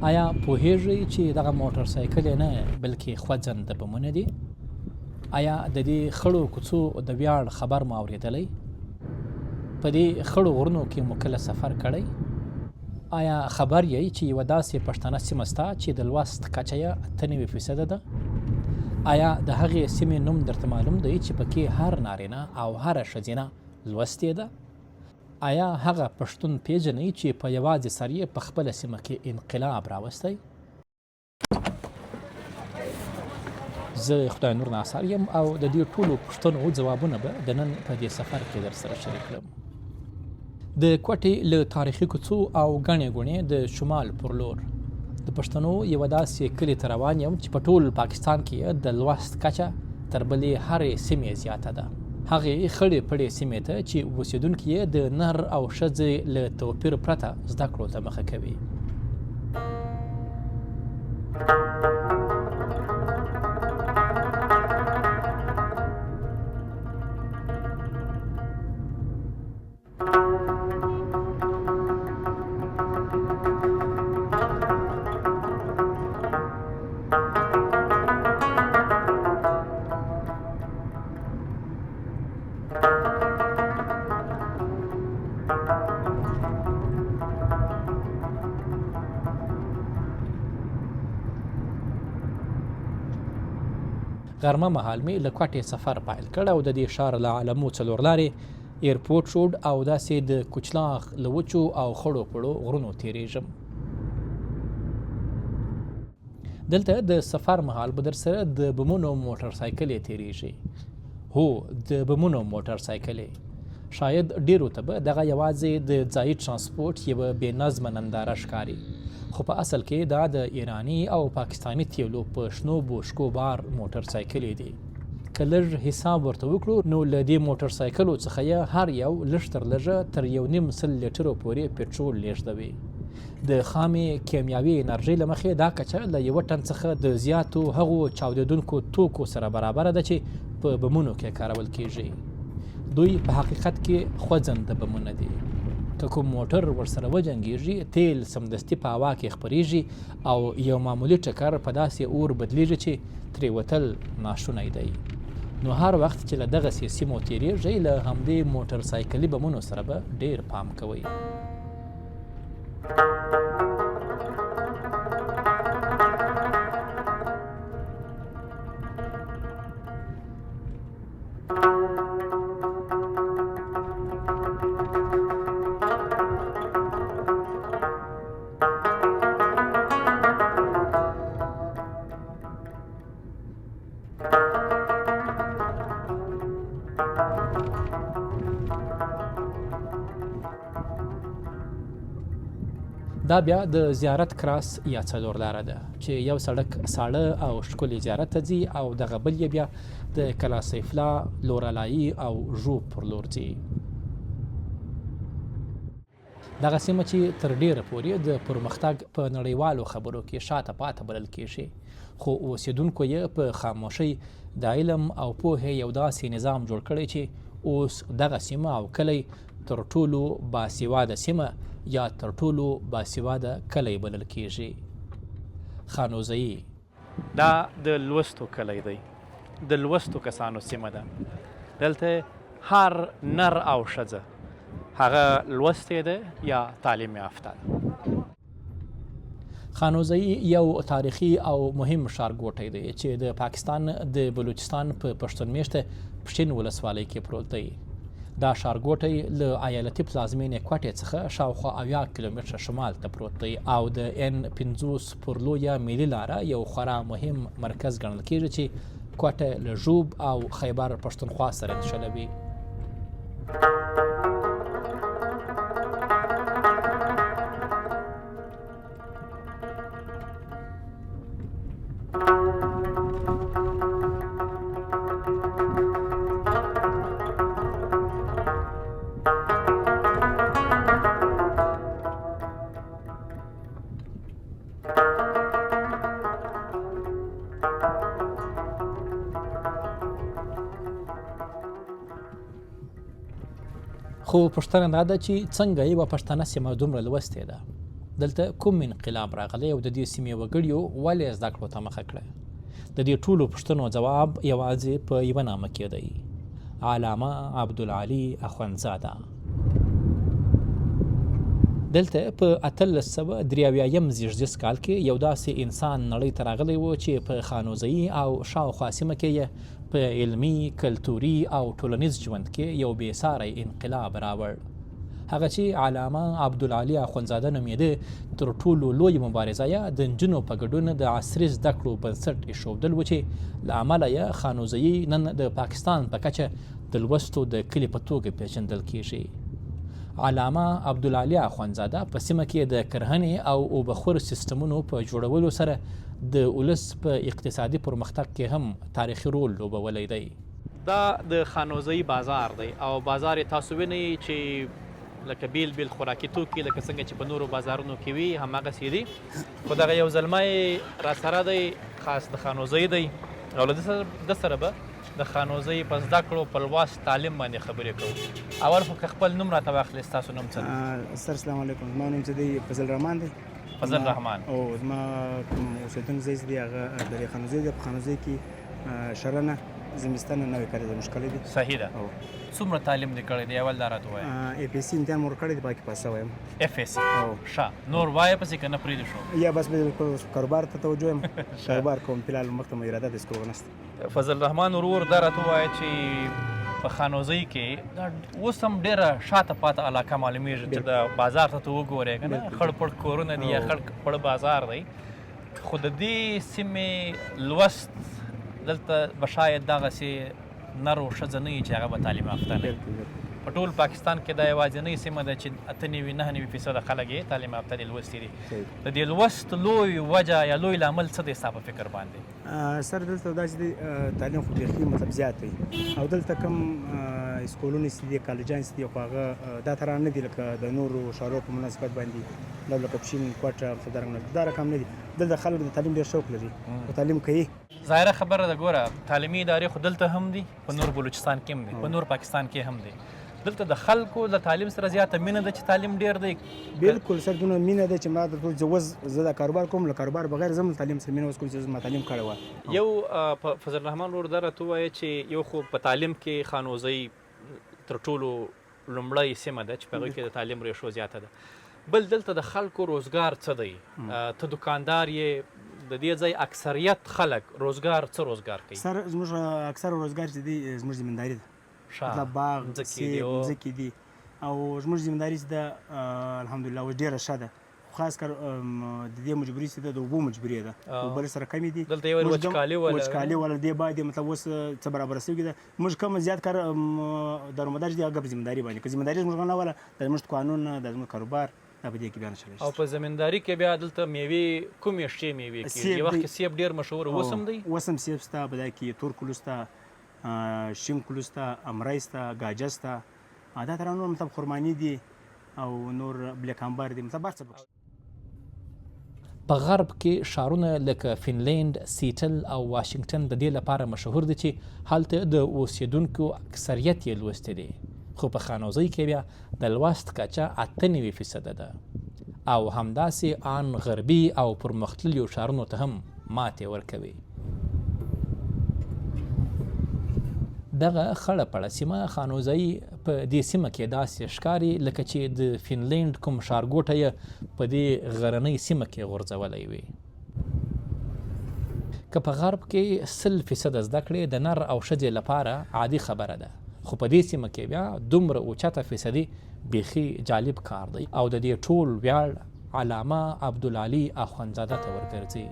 آیا پوهیږئ چې دغه موټر سایکل نه بلکې خوځنده بمونه دي؟ آیا د دې خړو کوڅو د ویاړ خبر مو اورېدلی؟ په دې خړو غرونو کې مو کله سفر کړی؟ آیا خبر یې چې یوه داسې پښتنه سیمه شته چې د لوست کچه یې 98% ده؟ آیا د هغې سیمې نوم درته معلوم دی چې پکې هر نارینه او هره ښځینه لوستې ده؟ آیا هغه پښتون پیژنئ چې په یوازې سر یې په خپله سیمه کې انقلاب راوستی؟ زه خدای نور ناصر یم او د دې ټولو پوښتنو ځوابونه به د نن په دې سفر کې در سره شریک کړم. د کوټې له تاریخي کوڅو او ګڼې ګوڼې د شمال پر لور د پښتنو یوه داسې کلي ته روان یم چې په ټول پاکستان کې د لوست کچه تر بلې هرې سیمې زیاته ده. هغې خړې پړې سیمې ته چې اوسېدونکي یې د نر او ښځې له توپیر پرته زده کړو ته مخه کوي. غرمه مهال مې له کوټې سفر پیل کړ او د دې ښار له علمو څلور لارې ایرپورټ روډ او داسې د کوچلاغ له وچو او خړو پړو غرونو تیریږم. دلته د سفر مهال به در سره د بمونو موټر سایکلې تیریږي. هو، د بمونو موټر سایکلې. شاید ډیرو ته به دغه یوازې د ځایي ترانسپورټ یوه بې نظمه ننداره ښکاري، خو په اصل کې دا د ایراني او پاکستاني تیلو په شنو بوشکو بار موټر سایکلې دي. که لږ حساب ورته وکړو نو له دې موټر سایکلو څخه یې هر یو لږ تر لږه تر 1.5 لیټرو پورې پټرول لیږدوي. د خامې کیمیاوي انرژۍ له مخې دا کچه له یوه ټن څخه د زیاتو هغو چاودېدونکو توکو سره برابره ده چې په بمونو کې کارول کیږي. دوی په حقیقت کې خوځنده بمونه دي. که کوم موټر ورسره وجنګېږي تیل سمدستي په هوا کې خپریږي او یو معمولي ټکر په داسې اور بدلیږي چې ترې وتل ناشونی دی. نو هر وخت چې له دغسې سیمو تیریږئ له همدې موټر سایکلي بمونو سره به ډیر پام کوئ. دا بیا د زیارت کراس یا څلور لاره ده چې یو سړک ساړه او ښکلي زیارت ته ځي او دغه بل یې بیا د کلا سیف الله، لورالایي او ژوب پر لور ځي. دغه سیمه چې تر ډیره پورې د پرمختګ په نړیوالو خبرو کې شاته پاته بلل کېږي، خو اوسېدونکو یې په خاموشۍ د علم او پوهې یو داسې نظام جوړ کړی چې اوس دغه سیمه او کلی تر ټولو باسواده سیمه یا تر ټولو باسواده کلی بلل کیږي. خانوزه‌ای دا د لوستو کلی دی، د لوستو کسانو سیمه ده. دلته هر نر او ښځه هغه لوستی ده یا تعلیم یافته ده. خانوزه‌ای یو تاریخي او مهم ښارګوټی دی چې د پاکستان د بلوچستان په پښتون میشته پښین ولسوالۍ کې پروت دی. دا ښارګوټی له ایالتي پلازمینې کوټې څخه شاوخوا 80 کیلومتره شمال ته پروت دی او د N50 پر لویه ملي لاره یو خورا مهم مرکز ګڼل کیږي چې کوټه له ژوب او خیبر پښتونخوا سره نښلوي. خو پوښتنه دا ده چې څنګه یوه پښتنه سیمه دومره لوستې ده؟ دلته کوم انقلاب راغلی او د دې سیمې وګړیو ولې زده کړو ته مخه کړه؟ د دې ټولو پوښتنو جواب یوازې په یوه نامه کې دی: علامه عبدالعلي اخوندزاده. دلته په 1883 زیږدیز کال کې یو داسې انسان نړۍ ته راغلی و چې په خانوزیي او شاوخوا سیمه کې یې په علمي، کلتوري او ټولنیز ژوند کې یو بېساری انقلاب راوړ. هغه چې علامه عبدالعلي اخوندزاده نومېده، تر ټولو لوی مبارزه یې د نجونو په ګډون د عصري زده کړو بنسټ ایښودل و چې له امله یې خانوزیي نن د پاکستان په کچه د لوستو د کلي په توګه پیژندل کیږي. علامه عبدالعلي اخوندزاده په سیمه کې د کرهنې او اوبخور سیستمونو په جوړولو سره د ولس په اقتصادي پرمختګ کې هم تاریخي رول لوبولی دی. دا د خانوزیي بازار دی او بازار یې تاسو وینئ چې لکه بیل بیل خوراکي توکي لکه څنګه چې په نورو بازارونو کې وي هماغسې دي، خو دغه یو زلمی راسره دی خاص د خانوزیي دی او له ده سره به د خانوزیي په زده کړو په لوست تعلیم باندې خبرې کوو. اول خو که خپل نوم راته واخلې، ستاسو نوم څه دی؟ سر السلام علیکم. زما نوم چې دی فضل رحمان دی. فضل رحمان. او زما کوم اوسېدونکی ځای چې دی هغه د خانوزیي دی. په خانوزیي کې شرنه زمستان نوې کړی دی، موږ کړی دی. صحیح ده. څومره تعلیم دې کړی دی؟ اول دا راته ووایه. اف ایس سی امتحان مو ورکړی دی، باقي پاسه وایم. اف ایس سی. ښه، نور وایه پسې که نه پرېږدي شو؟ یا بس کاروبار ته توجه یم، کاروبار کوم. فلحال مخته مو اراده د سکرو نشته. فضل رحمان ورور دا راته ووایه چې په خانوزیي کې اوس هم ډېره شاته پاته علاقه معلومېږي چې د بازار ته وګورئ که نه، خړ پړ کورونه دي یا خړ پړ بازار دی. خو د دې سیمې لوست دلته به شاید دغسې نر و ښځه نه وي چې هغه به تعلیم یافته نه وي. په ټول پاکستان کې دا یوازینۍ سیمه ده چې 98-99% خلک یې تعلیم یافته دي، لوستي دي. د دې لوست لوی وجه یا لوی لامل څه دی ستا په فکر باندې؟ سر دلته داسې دی تعلیم خو بیخي مطلب زیات دی او دلته کوم سکولونه چې دي، کالجان چې دي، خو هغه دا طرح نه دي لکه د نورو ښارونو په مناسبت باندې لکه پشین، کوټه، همدارنګه دا رقم نه دي. دلته خلک د تعلیم ډېر شوق لري او تعلیم کوي. ظاهره خبره ده، ګوره تعلیمي ادارې خو دلته هم دي، په نور بلوچستان کې هم دي، په نور پاکستان کې هم دي. دلته د خلکو د تعلیم سره زیاته مینه ده چې تعلیم ډېر دی. بالکل سر، دونه مینه ده چې ما درته زه دا کاروبار کوم، له کاروبار بغیر زه تعلیم سره مینه اوس کوم چې زما تعلیم کړی وه. یو فضل رحمان ورور دا راته ووایه چې یو خو په تعلیم کې خانوزیي تر ټولو لومړی سیمه ده چې په هغوی کې د تعلیم ریشو زیاته ده. بل دلته د خلکو روزګار څه دی؟ ته دکاندار یې، د دې ځای اکثریت خلک روزګار څه روزګار کوي؟ سر زموږ اکثر روزګار چې دی زموږ زمینداري ده. مطلب باغ، ځمکې دي او زموږ زمینداري چې ده الحمدلله اوس ډېره ښه ده. خاص کر د دې مجبوري چې ده د اوبو مجبوري ده، اوبه سره کمې دي. دلته یو وچکالي ولا دې باندې مطلب اوس څه برابره شوې ده. موږ کوم زیات کار دارومدار چې دی هغه په زمینداري باندې، که زمینداري زموږ نه وله د زموږ قانون د زموږ کاروبار دا په دې کې بیا نه چلېږي. او په زمینداري کې بیا دلته میوې کومې شتې میوې کېږي؟ یو وخت کې سیب ډېر مشهور اوس هم دی؟ اوس هم سیب شته، په دا کې تور کلو شته، شین کلو شته، امری شته، ګاجه شته، دا طرح نور مطلب خرماني دي او نور بلیک امبر دي، مطلب هر څه پکې. په غرب کې ښارونه لکه فنلینډ، سیټل او واشنګټن د دې لپاره مشهور دي چې هلته د اوسیدونکو اکثریت یې لوستي دي. خو په خانوزیي کې بیا د لوست کچه 98% ده او همداسې آن غربي او پرمختلليو ښارونو ته هم ماتې ورکوي. دغه خړه پړه سیمه خانوزیي په دې سیمه کې داسې ښکاري لکه چې د فنلینډ کوم ښارګوټه یې په دې غرنۍ سیمه کې غورځولی وي. که په غرب کې 100% زده کړې د نر او ښځې لپاره عادي خبره ده، خو په دې سیمه کې بیا دومره اوچته فیصدي بیخي جالب کار دی او د دې ټول ویاړ علامه عبدالعلي اخوندزاده ته ورګرځي.